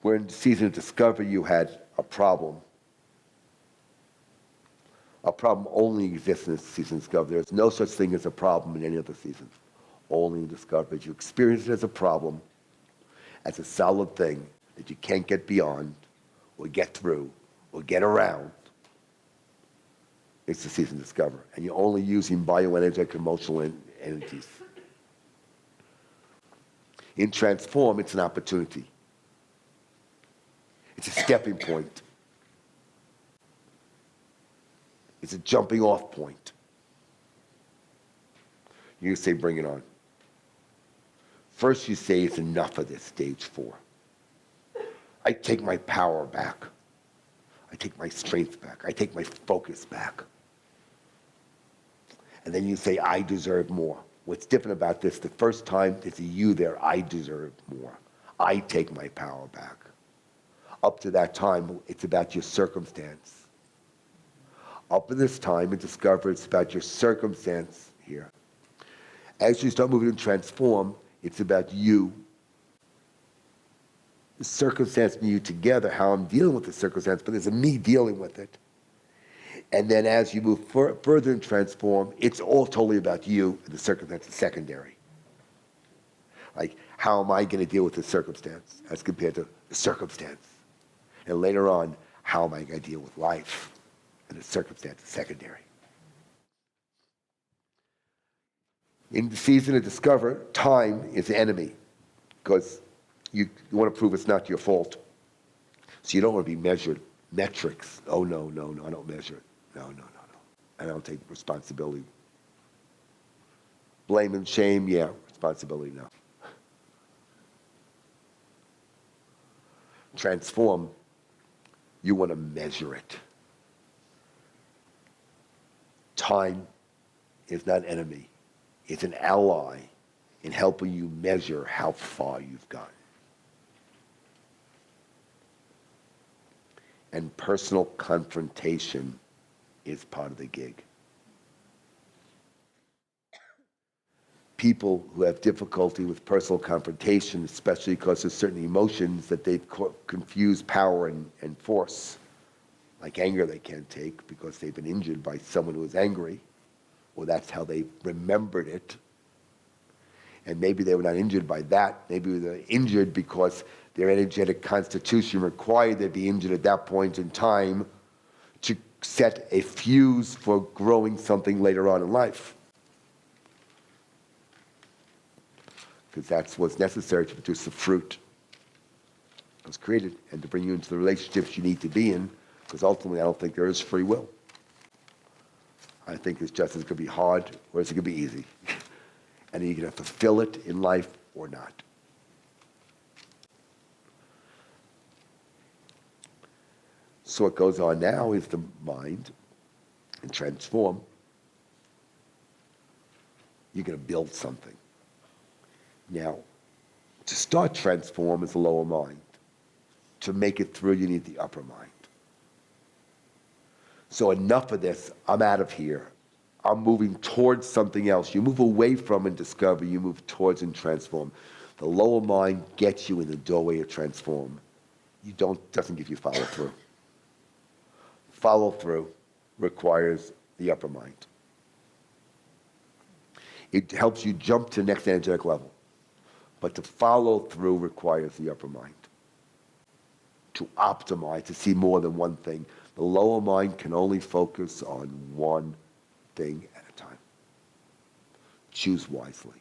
Where in the season of discovery you had a problem. A problem only exists in the season of discovery. There's no such thing as a problem in any other season. Only in discovery. You experience it as a problem, as a solid thing that you can't get beyond, or get through, or get around. It's the season of discovery. And you're only using bioenergetic emotional energies. In transform, it's an opportunity. It's a stepping point. It's a jumping off point. You say, bring it on. First you say, it's enough of this, stage 4. I take my power back. I take my strength back. I take my focus back. And then you say, I deserve more. What's different about this, the first time it's a you there, I deserve more. I take my power back. Up to that time, it's about your circumstance. Up to this time, and discover it's about your circumstance here. As you start moving and transform, it's about you. The circumstance and you together, how I'm dealing with the circumstance, but there's a me dealing with it. And then as you move further and transform, it's all totally about you, and the circumstance is secondary. Like, how am I going to deal with the circumstance as compared to the circumstance? And later on, how am I going to deal with life? And the circumstance is secondary. In the season of discover, time is the enemy, because you want to prove it's not your fault. So you don't want to be measured. Metrics. Oh, no, I don't measure it. No. I don't take responsibility. Blame and shame, yeah. Responsibility, no. Transform, you want to measure it. Time is not an enemy. It's an ally in helping you measure how far you've gotten. And personal confrontation is part of the gig. People who have difficulty with personal confrontation, especially because there's certain emotions that they've confused power and force, like anger they can't take because they've been injured by someone who was angry, or that's how they remembered it. And maybe they were not injured by that. Maybe they were injured because their energetic constitution required they be injured at that point in time to set a fuse for growing something later on in life. Because that's what's necessary to produce the fruit that was created and to bring you into the relationships you need to be in, because ultimately I don't think there is free will. I think it's just as going to be hard or it's going to be easy. And you're going to fulfill it in life or not. So what goes on now is the mind and transform. You're going to build something. Now, to start transform is the lower mind. To make it through, you need the upper mind. So enough of this, I'm out of here. I'm moving towards something else. You move away from and discover, you move towards and transform. The lower mind gets you in the doorway of transform. Doesn't give you follow through. Follow through requires the upper mind. It helps you jump to the next energetic level. But to follow through requires the upper mind. To optimize, to see more than one thing. The lower mind can only focus on one thing at a time. Choose wisely.